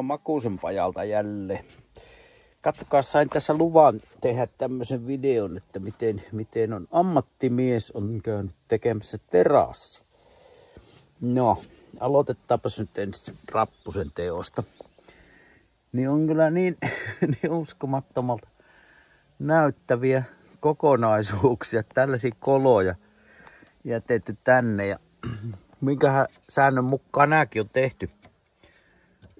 Makuusen pajalta jälleen. Katsokaa, sain tässä luvan tehdä tämmöisen videon, että miten on ammattimies on käynyt tekemässä terassi. No, aloitetaanpas nyt ensin rappusen teosta. Niin on kyllä niin uskomattomalta näyttäviä kokonaisuuksia, tällaisia koloja jätetty tänne. Ja minkähän säännön mukaan nääkin on tehty.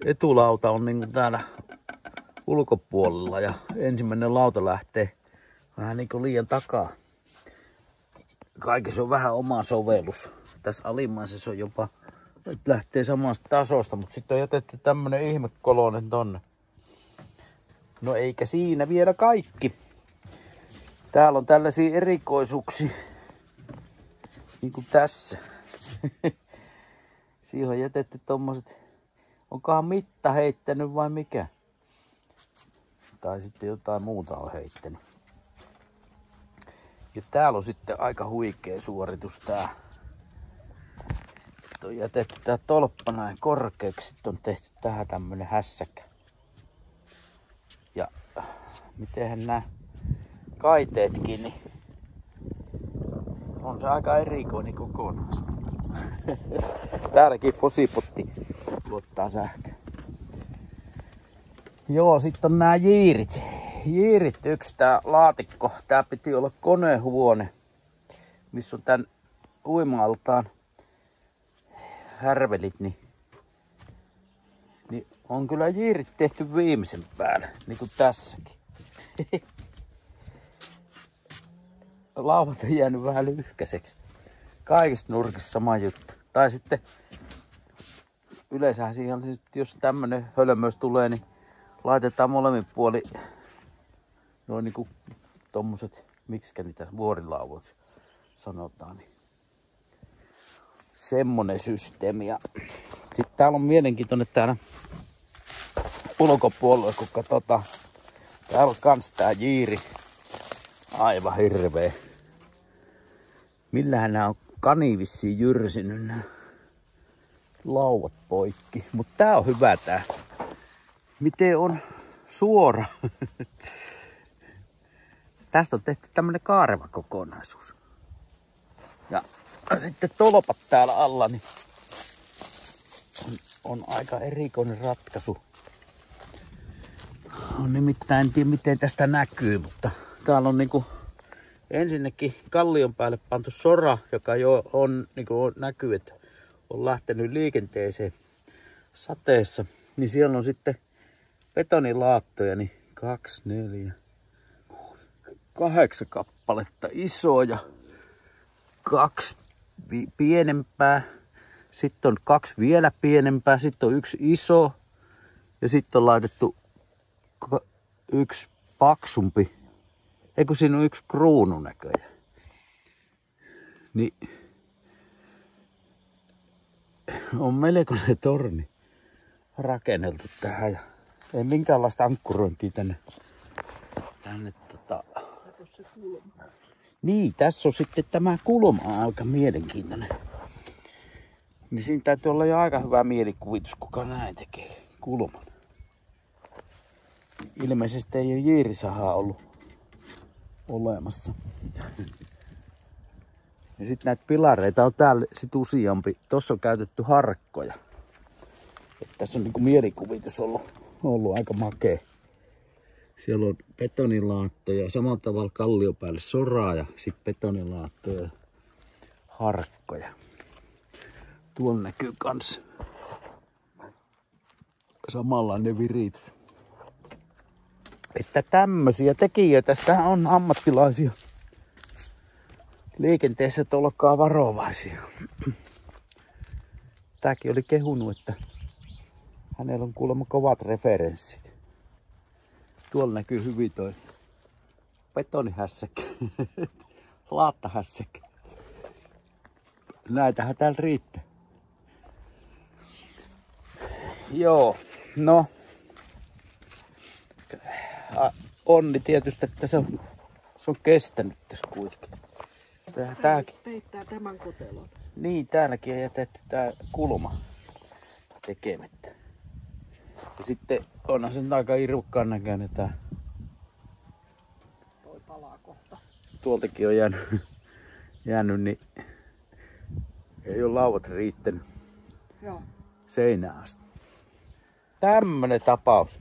Etulauta on niin kuin täällä ulkopuolella ja ensimmäinen lauta lähtee vähän niin kuin liian takaa. Kaikessa on vähän oma sovellus. Tässä alimmaisessa on jopa, että lähtee samasta tasosta, mutta sitten on jätetty tämmönen ihmekolonen tonne. No eikä siinä vielä kaikki. Täällä on tällaisia erikoisuuksia, niin kuin tässä. Siihen on jätetty tommoset, onkohan mitta heittänyt vai mikä? Tai sitten jotain muuta on heittänyt. Ja täällä on sitten aika huikea suoritus tää. Sitten on jätetty tää tolppa näin korkeaksi. Sitten on tehty tähän tämmönen hässäkkä. Ja mitenhän nää kaiteetkin, niin on se aika erikoinen kokonaisuus. Täälläkin fosipotti luottaa sähköä. Joo, sitten on nää jiirit. Jiirit, yksi tää laatikko. Tää piti olla konehuone, missä on tän uima-altaan härvelit, niin on kyllä jiirit tehty viimeisen päälle, niin kuin tässäkin. Lauvat on jäänyt vähän lyhkäiseksi. Kaikista nurkissa sama juttu. Tai sitten yleensähän siihen, jos tämmönen hölmöys tulee, niin laitetaan molemmin puoli noin niinku tommoset, miksikä niitä vuorilauvoiksi sanotaan, niin semmonen systeemi. Ja sitten täällä on mielenkiintoinen täällä ulkopuolella, kun katsotaan. Täällä on kans tää jiiri. Aivan hirveä. Millähän nää on kanivissiin jyrsinyt nää lauvat poikki. Mut tää on hyvä tää. Miten on suora. Tästä on tehty tämmönen kaareva kokonaisuus. Ja sitten tolpat täällä alla, niin on aika erikoinen ratkaisu. On nimittäin, en tiedä miten tästä näkyy, mutta täällä on niinku ensinnäkin kallion päälle pantu sora, joka jo on, niinku näkyy, että on lähtenyt liikenteeseen sateessa. Niin siellä on sitten betonilaattoja, niin 2, 4, 8 kappaletta isoja, 2 pienempää, sitten on 2 vielä pienempää, sitten on 1 iso ja sitten on laitettu 1 paksumpi, eikö siinä on 1 kruunu näköjään. Niin on melkoinen torni rakenneltu tähän ja ei minkäänlaista ankkurointia tänne Niin, tässä on sitten tämä kulma aika mielenkiintoinen. Niin siinä täytyy olla jo aika hyvä mielikuvitus, kuka näin tekee kulman. Ilmeisesti ei ole jiirisahaa ollut olemassa. Ja sitten näitä pilareita on täällä sit useampi. Tossa on käytetty harkkoja. Et tässä on niinku mielikuvitus ollut aika makea. Siellä on betonilaattoja, samalla tavalla kallion päälle soraa ja sitten betonilaattoja ja harkkoja. Tuolla näkyy kans samanlainen viritys. Että tämmösiä tekijöitä, tästä on ammattilaisia liikenteessä, että olkaa varovaisia. Tääkin oli kehunut, että hänellä on kuulemma kovat referenssit. Tuolla näkyy hyvin toi betonihässäkkä, laattahässäkkä. Näitähän täällä riittää. Joo, no. Onni tietysti, että se on kestänyt tässä kuitenkin. Tääkin peittää tämän kotelon. Niin, täälläkin on jätetty tää kulma tekemättä. Ja sitten onhan se aika irvokkaan näköinen tää. Toi palaa kohta. Tuoltakin on jäänyt niin ei ole lauvat riittänyt Joo. seinään asti. Tämmönen tapaus.